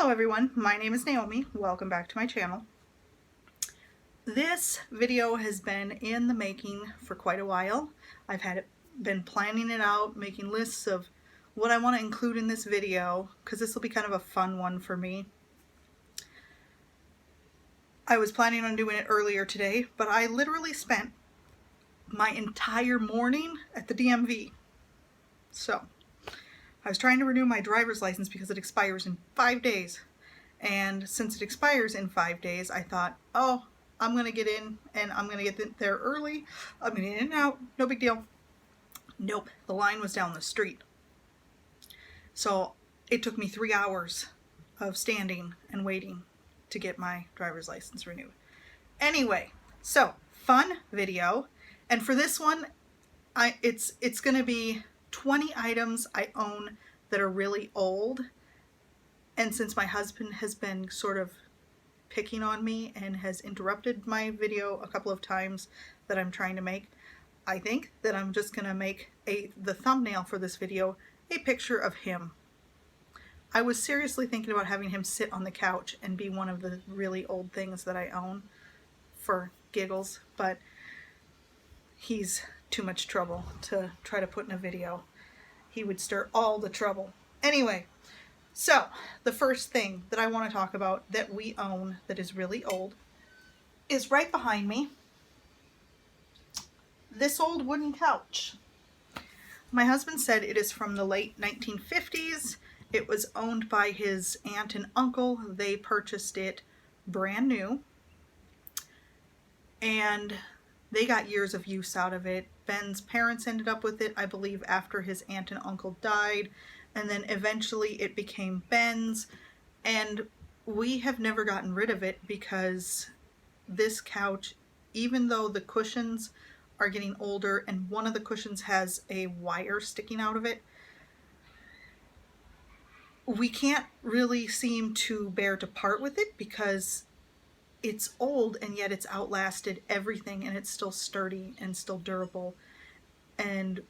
Hello everyone, my name is Naomi. Welcome back to my channel. This video has been in the making for quite a while. I've been planning it out, making lists of what I want to include in this video because this will be kind of a fun one for me. I was planning on doing it earlier today, but I literally spent my entire morning at the DMV. So I was trying to renew my driver's license because it expires in 5 days. And since it expires in 5 days, I thought, oh, I'm going to get in and I'm going to get there early. I'm going to get in and out. No big deal. Nope. The line was down the street. So it took me 3 hours of standing and waiting to get my driver's license renewed. Anyway, so fun video. And for this one, it's going to be 20 items I own that are really old, and since my husband has been sort of picking on me and has interrupted my video a couple of times that I'm trying to make, I think that I'm just gonna make the thumbnail for this video a picture of him. I was seriously thinking about having him sit on the couch and be one of the really old things that I own for giggles, but he's too much trouble to try to put in a video. He would stir all the trouble. Anyway, so the first thing that I want to talk about that we own that is really old is right behind me. This old wooden couch. My husband said it is from the late 1950s. It was owned by his aunt and uncle. They purchased it brand new, and they got years of use out of it. Ben's parents ended up with it, I believe, after his aunt and uncle died, and then eventually it became Ben's, and we have never gotten rid of it because this couch, even though the cushions are getting older and one of the cushions has a wire sticking out of it, we can't really seem to bear to part with it because it's old and yet it's outlasted everything and it's still sturdy and still durable. And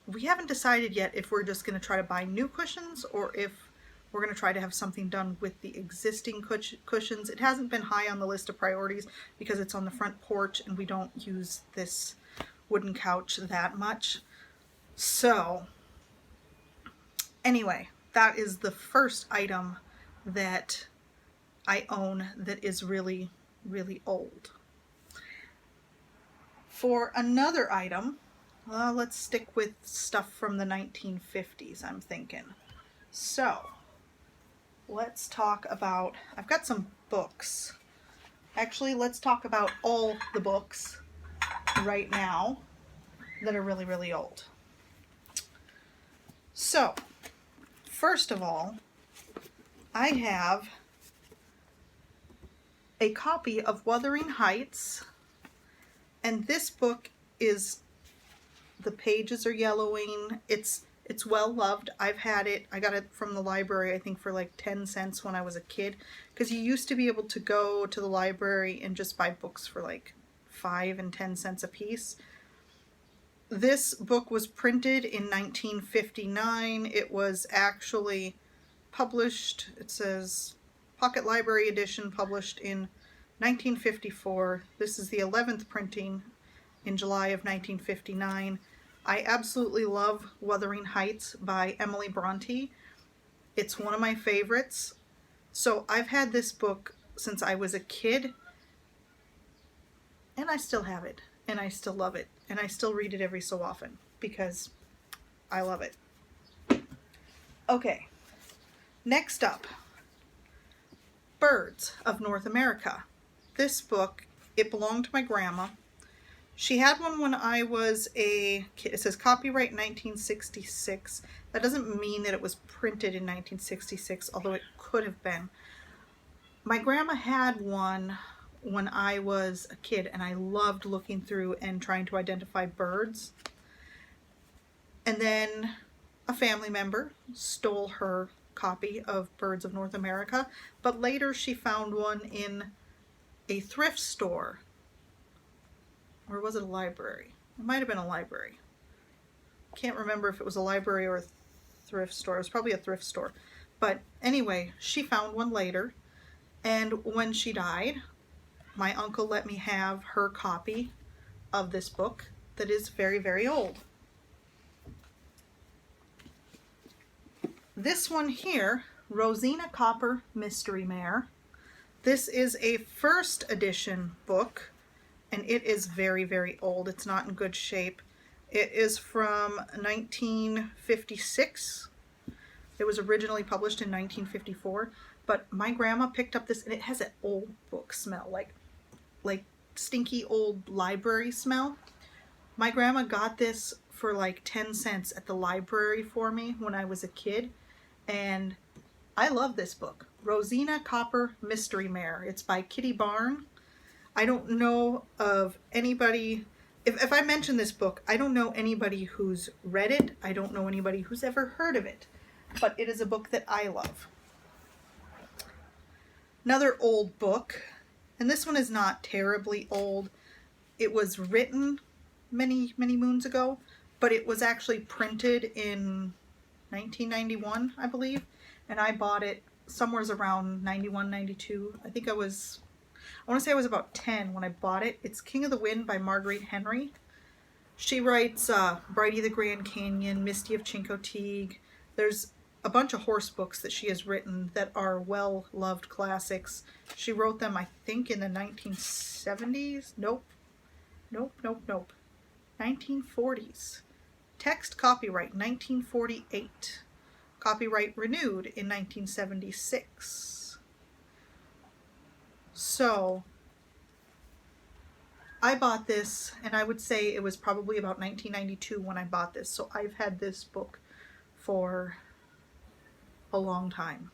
we haven't decided yet if we're just going to try to buy new cushions or if we're going to try to have something done with the existing cushions. It hasn't been high on the list of priorities because it's on the front porch and we don't use this wooden couch that much. So anyway, that is the first item that I own that is really, really old. For another item, let's stick with stuff from the 1950s, I'm thinking. So, let's talk about, I've got some books. Actually, let's talk about all the books right now that are really, really old. So, first of all, I have a copy of Wuthering Heights, and this book is, the pages are yellowing. It's well loved. I've had it. I got it from the library, I think for like 10 cents when I was a kid, because you used to be able to go to the library and just buy books for like 5 and 10 cents a piece. This book was printed in 1959. It was actually published, it says Pocket Library Edition, published in 1954. This is the 11th printing in July of 1959. I absolutely love Wuthering Heights by Emily Bronte. It's one of my favorites. So I've had this book since I was a kid, and I still have it, and I still love it, and I still read it every so often because I love it. Okay, next up, Birds of North America. This book, it belonged to my grandma. She had one when I was a kid. It says copyright 1966. That doesn't mean that it was printed in 1966, although it could have been. My grandma had one when I was a kid, and I loved looking through and trying to identify birds. And then a family member stole her copy of Birds of North America, but later she found one in a thrift store. Or was it a library? It might have been a library. Can't remember if it was a library or a thrift store. It was probably a thrift store. But anyway, she found one later, and when she died, my uncle let me have her copy of this book that is very, very old. This one here, Rosina Copper Mystery Mare. This is a first edition book, and it is very, very old. It's not in good shape. It is from 1956. It was originally published in 1954, but my grandma picked up this, and it has an old book smell, like stinky old library smell. My grandma got this for like 10 cents at the library for me when I was a kid, and I love this book. Rosina Copper Mystery Mare. It's by Kitty Barn. I don't know of anybody, if I mention this book, I don't know anybody who's read it. I don't know anybody who's ever heard of it, but it is a book that I love. Another old book, and this one is not terribly old. It was written many, many moons ago, but it was actually printed in 1991, I believe, and I bought it somewhere around 91, 92. I want to say I was about 10 when I bought it. It's King of the Wind by Marguerite Henry. She writes Brighty the Grand Canyon, Misty of Chincoteague. There's a bunch of horse books that she has written that are well-loved classics. She wrote them, I think, in the 1970s. Nope. 1940s. Text copyright 1948. Copyright renewed in 1976. So I bought this, and I would say it was probably about 1992 when I bought this. So I've had this book for a long time.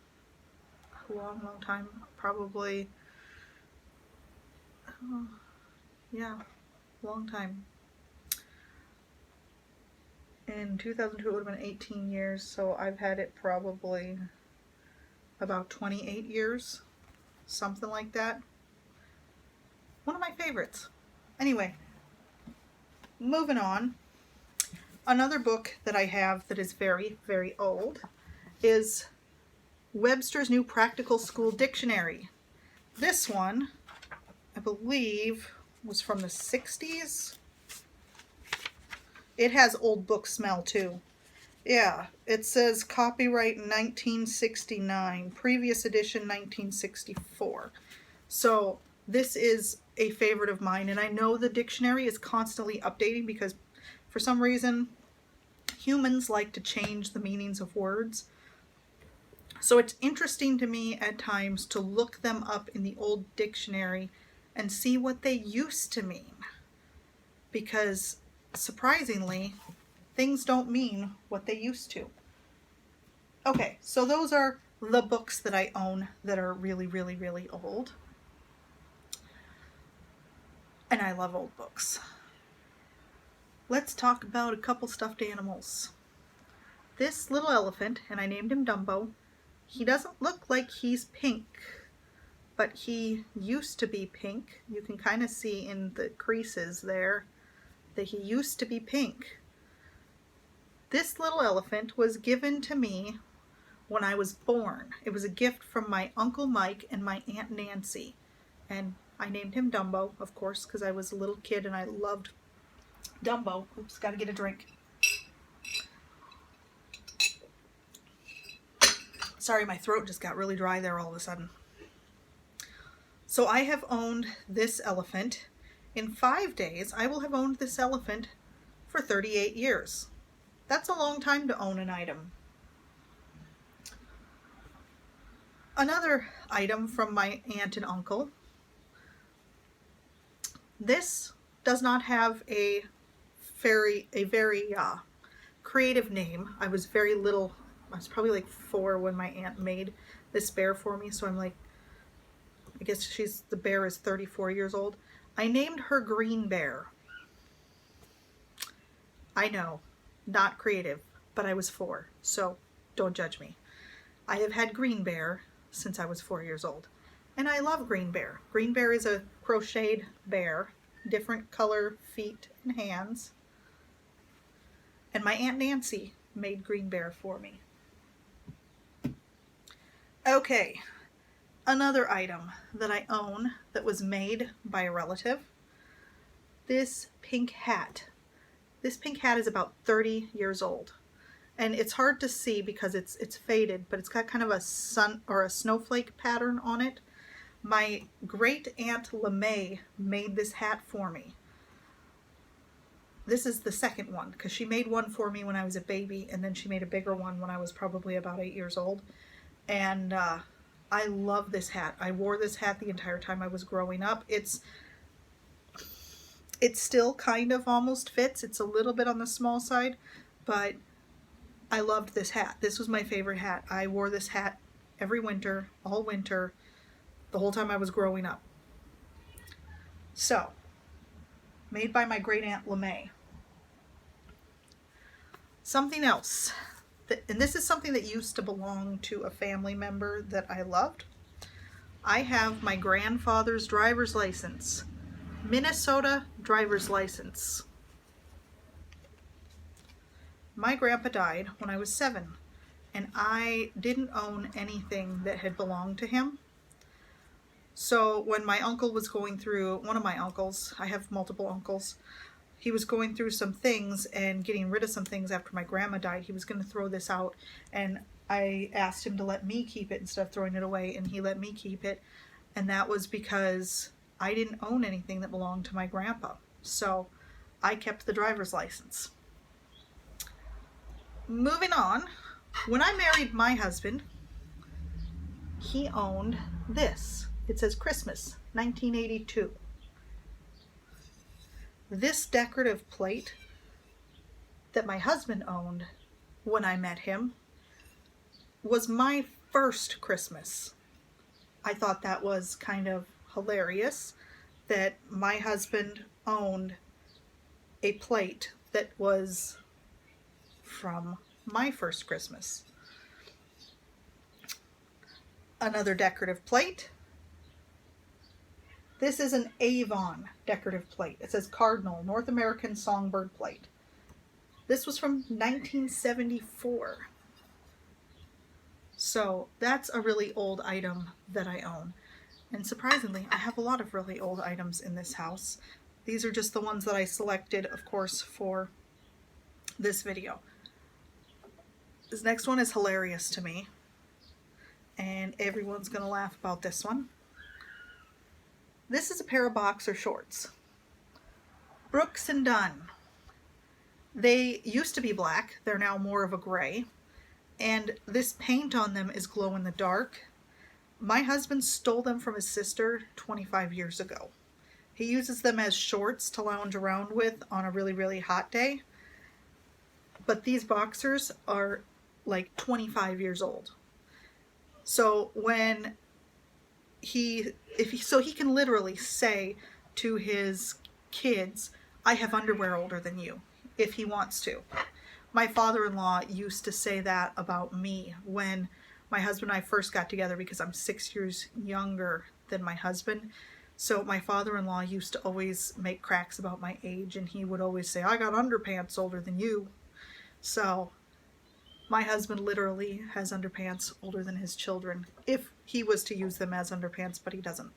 A long time. Probably, long time. In 2002 it would have been 18 years, so I've had it probably about 28 years, something like that. One of my favorites. Anyway, moving on. Another book that I have that is very, very old is Webster's New Practical School Dictionary. This one, I believe, was from the 60s. It has old book smell too. Yeah, it says copyright 1969, previous edition 1964. So this is a favorite of mine, and I know the dictionary is constantly updating because for some reason humans like to change the meanings of words. So it's interesting to me at times to look them up in the old dictionary and see what they used to mean, because surprisingly, things don't mean what they used to. Okay, so those are the books that I own that are really, really, really old. And I love old books. Let's talk about a couple stuffed animals. This little elephant, and I named him Dumbo, he doesn't look like he's pink, but he used to be pink. You can kind of see in the creases there that he used to be pink. This little elephant was given to me when I was born. It was a gift from my Uncle Mike and my Aunt Nancy. And I named him Dumbo, of course, because I was a little kid and I loved Dumbo. Oops, gotta get a drink. Sorry, my throat just got really dry there all of a sudden. So I have owned this elephant. In 5 days, I will have owned this elephant for 38 years. That's a long time to own an item. Another item from my aunt and uncle. This does not have a very creative name. I was very little. I was probably like 4 when my aunt made this bear for me. So I'm like, I guess the bear is 34 years old. I named her Green Bear. I know, not creative, but I was 4, so don't judge me. I have had Green Bear since I was 4 years old, and I love Green Bear. Green Bear is a crocheted bear, different color feet and hands, and my Aunt Nancy made Green Bear for me. Okay, another item that I own that was made by a relative. This pink hat. This pink hat is about 30 years old. And it's hard to see because it's faded, but it's got kind of a sun or a snowflake pattern on it. My great aunt LeMay made this hat for me. This is the second one because she made one for me when I was a baby, and then she made a bigger one when I was probably about 8 years old. And I love this hat. I wore this hat the entire time I was growing up. It still kind of almost fits. It's a little bit on the small side, but I loved this hat. This was my favorite hat. I wore this hat every winter, all winter, the whole time I was growing up. So, made by my great aunt LeMay. Something else, and this is something that used to belong to a family member that I loved. I have my grandfather's driver's license, Minnesota driver's license. My grandpa died when I was 7, and I didn't own anything that had belonged to him. So when my uncle was going through, one of my uncles, I have multiple uncles, he was going through some things and getting rid of some things after my grandma died. He was going to throw this out, and I asked him to let me keep it instead of throwing it away, and he let me keep it. And that was because I didn't own anything that belonged to my grandpa. So I kept the driver's license. Moving on, when I married my husband, he owned this. It says Christmas, 1982. This decorative plate that my husband owned when I met him was my first Christmas. I thought that was kind of hilarious that my husband owned a plate that was from my first Christmas. Another decorative plate. This is an Avon decorative plate. It says Cardinal, North American Songbird plate. This was from 1974. So that's a really old item that I own. And surprisingly, I have a lot of really old items in this house. These are just the ones that I selected, of course, for this video. This next one is hilarious to me, and everyone's going to laugh about this one. This is a pair of boxer shorts. Brooks and Dunn. They used to be black. They're now more of a gray. And this paint on them is glow in the dark. My husband stole them from his sister 25 years ago. He uses them as shorts to lounge around with on a really, really hot day. But these boxers are like 25 years old. So when he can literally say to his kids, I have underwear older than you, if he wants to. My father-in-law used to say that about me when my husband and I first got together, because I'm 6 years younger than my husband. So my father-in-law used to always make cracks about my age, and he would always say, I got underpants older than you. So my husband literally has underpants older than his children, if he was to use them as underpants, but he doesn't.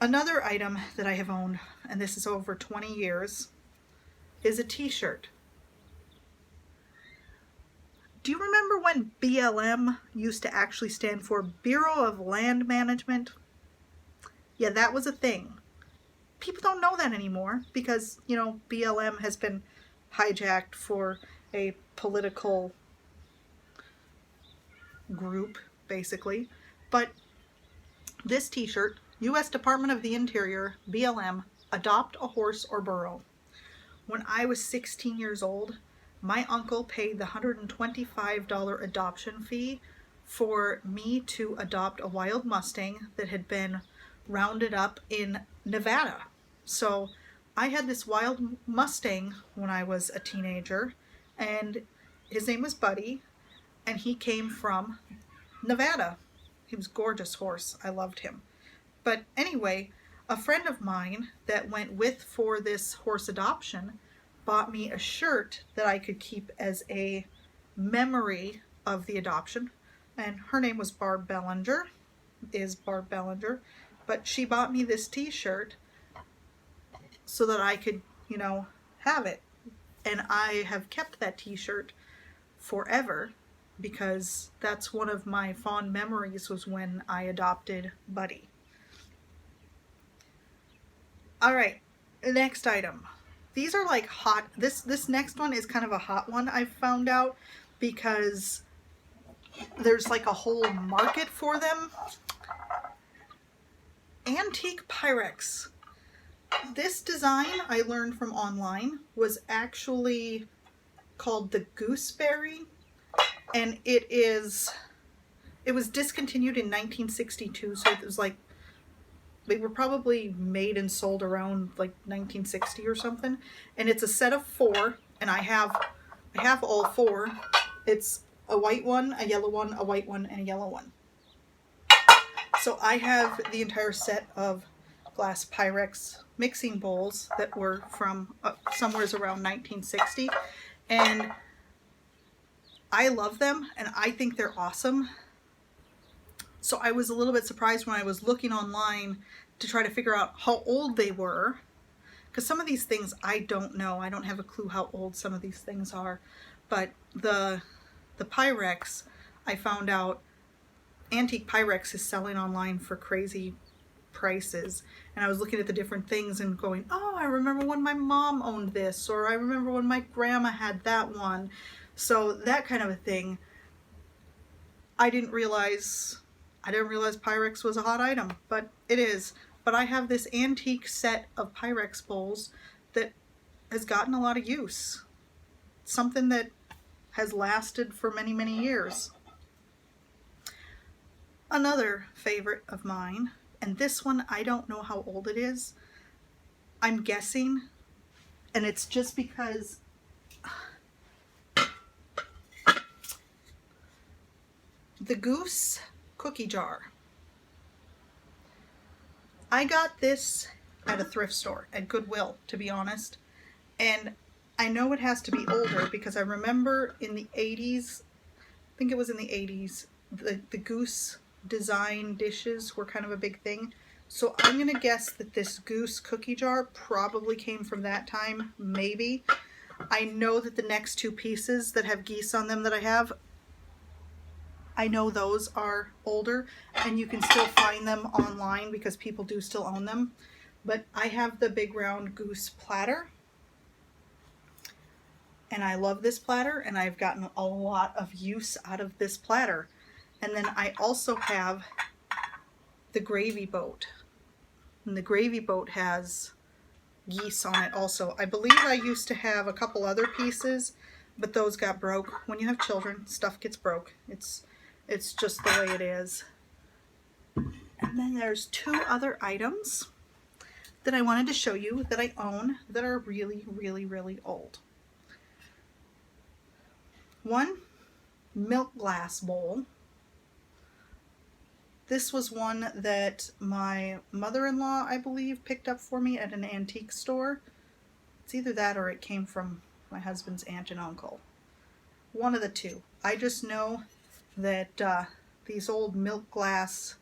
Another item that I have owned, and this is over 20 years, is a t-shirt. Do you remember when BLM used to actually stand for Bureau of Land Management? Yeah, that was a thing. People don't know that anymore because, you know, BLM has been hijacked for a political group, basically. But this t-shirt, U.S. Department of the Interior, BLM, adopt a horse or burro. When I was 16 years old, my uncle paid the $125 adoption fee for me to adopt a wild Mustang that had been rounded up in Nevada. So I had this wild Mustang when I was a teenager, and his name was Buddy, and he came from Nevada. He was a gorgeous horse. I loved him. But anyway, a friend of mine that went with for this horse adoption bought me a shirt that I could keep as a memory of the adoption, and her name was Barb Bellinger, but she bought me this t-shirt so that I could, you know, have it. And I have kept that t-shirt forever because that's one of my fond memories, was when I adopted Buddy. All right, next item. These are like hot. This next one is kind of a hot one, I've found out, because there's like a whole market for them. Antique Pyrex. This design I learned from online was actually called the Gooseberry, and it was discontinued in 1962, so it was like, they were probably made and sold around like 1960 or something. And it's a set of 4, and I have all 4. It's a white one, a yellow one, a white one, and a yellow one. So I have the entire set of glass Pyrex mixing bowls that were from somewhere around 1960, and I love them and I think they're awesome. So I was a little bit surprised when I was looking online to try to figure out how old they were, because some of these things I don't know. I don't have a clue how old some of these things are. But the Pyrex, I found out Antique Pyrex is selling online for crazy prices, and I was looking at the different things and going, oh, I remember when my mom owned this, or I remember when my grandma had that one. So that kind of a thing. I didn't realize Pyrex was a hot item, but it is. But I have this antique set of Pyrex bowls that has gotten a lot of use. Something that has lasted for many, many years. Another favorite of mine, and this one I don't know how old it is. I'm guessing, and it's just because the Goose Cookie Jar. I got this at a thrift store, at Goodwill, to be honest. And I know it has to be older because I remember in the 80s, I think it was in the 80s, the goose design dishes were kind of a big thing. So I'm going to guess that this Goose Cookie Jar probably came from that time, maybe. I know that the next 2 pieces that have geese on them that I have, I know those are older, and you can still find them online because people do still own them. But I have the big round goose platter, and I love this platter, and I've gotten a lot of use out of this platter. And then I also have the gravy boat, and the gravy boat has geese on it also. I believe I used to have a couple other pieces, but those got broke. When you have children, stuff gets broke. It's just the way it is. And then there's 2 other items that I wanted to show you that I own that are really, really, really old. One, milk glass bowl. This was one that my mother-in-law, I believe, picked up for me at an antique store. It's either that or it came from my husband's aunt and uncle. One of the 2. I just know that these old milk glass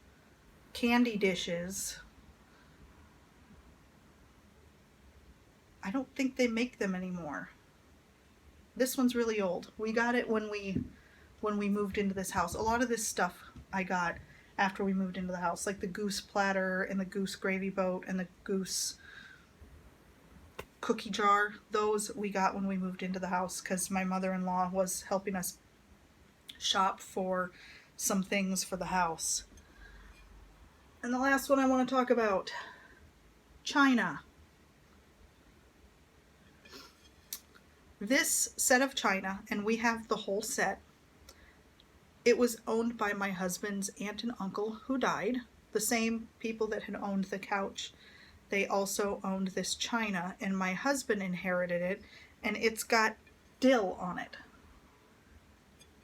candy dishes, I don't think they make them anymore. This one's really old. We got it when we moved into this house. A lot of this stuff I got after we moved into the house, like the goose platter and the goose gravy boat and the goose cookie jar. Those we got when we moved into the house because my mother-in-law was helping us shop for some things for the house. And the last one I want to talk about, china. This set of china, and we have the whole set, it was owned by my husband's aunt and uncle who died. The same people that had owned the couch, they also owned this china, and my husband inherited it, and it's got dill on it.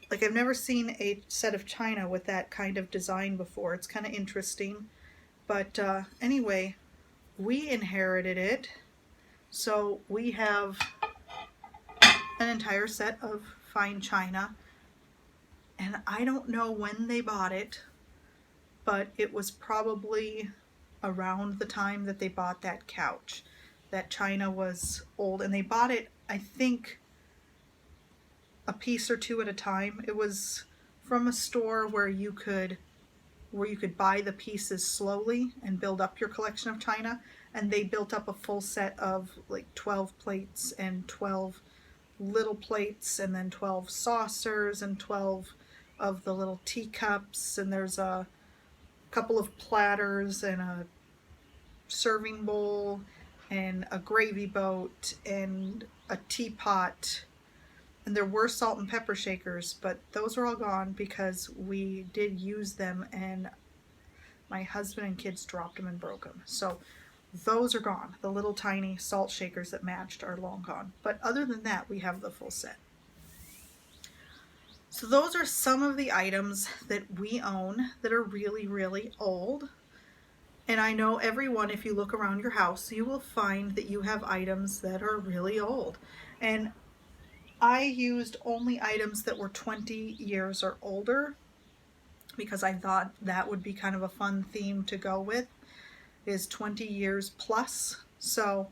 Like, I've never seen a set of china with that kind of design before. It's kind of interesting. But anyway, we inherited it. So we have an entire set of fine china. and I don't know when they bought it, but it was probably around the time that they bought that couch. That china was old, and they bought it, I think, a piece or two at a time. It was from a store where you could buy the pieces slowly and build up your collection of china, and they built up a full set of like 12 plates and 12 little plates and then 12 saucers and 12 of the little teacups, and there's a couple of platters and a serving bowl and a gravy boat and a teapot. And there were salt and pepper shakers, but those are all gone because we did use them and my husband and kids dropped them and broke them. So those are gone. The little tiny salt shakers that matched are long gone. But other than that, we have the full set. So those are some of the items that we own that are really, really old. And I know everyone, if you look around your house, you will find that you have items that are really old. And I used only items that were 20 years or older because I thought that would be kind of a fun theme to go with, is 20 years plus. So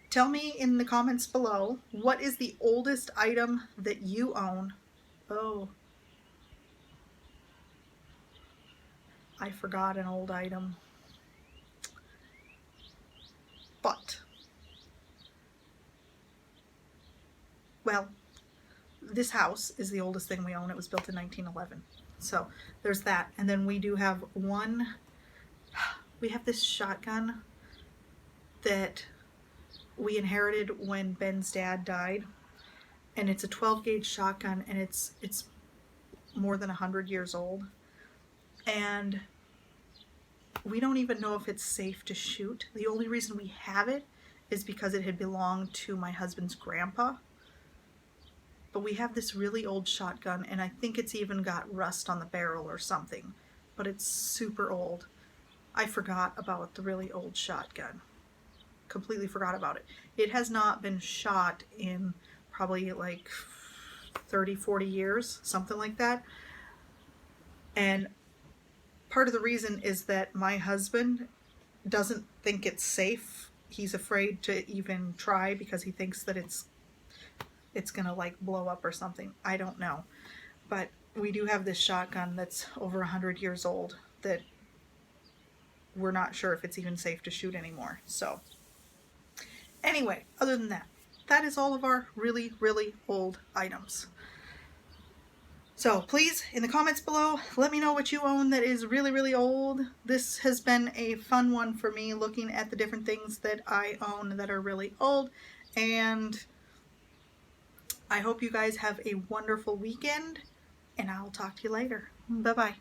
tell me in the comments below, what is the oldest item that you own? Oh, I forgot an old item. But well, this house is the oldest thing we own. It was built in 1911. So there's that. And then we do have we have this shotgun that we inherited when Ben's dad died. And it's a 12 gauge shotgun, and it's more than 100 years old. And we don't even know if it's safe to shoot. The only reason we have it is because it had belonged to my husband's grandpa. But we have this really old shotgun, and I think it's even got rust on the barrel or something, but it's super old. I forgot about the really old shotgun. Completely forgot about it. It has not been shot in probably like 30, 40 years, something like that. And part of the reason is that my husband doesn't think it's safe. He's afraid to even try because he thinks that it's gonna like blow up or something. I don't know. But we do have this shotgun that's over 100 years old that we're not sure if it's even safe to shoot anymore. So anyway, other than that, that is all of our really, really old items. So please, in the comments below, let me know what you own that is really, really old. This has been a fun one for me, looking at the different things that I own that are really old. And I hope you guys have a wonderful weekend, and I'll talk to you later. Bye-bye.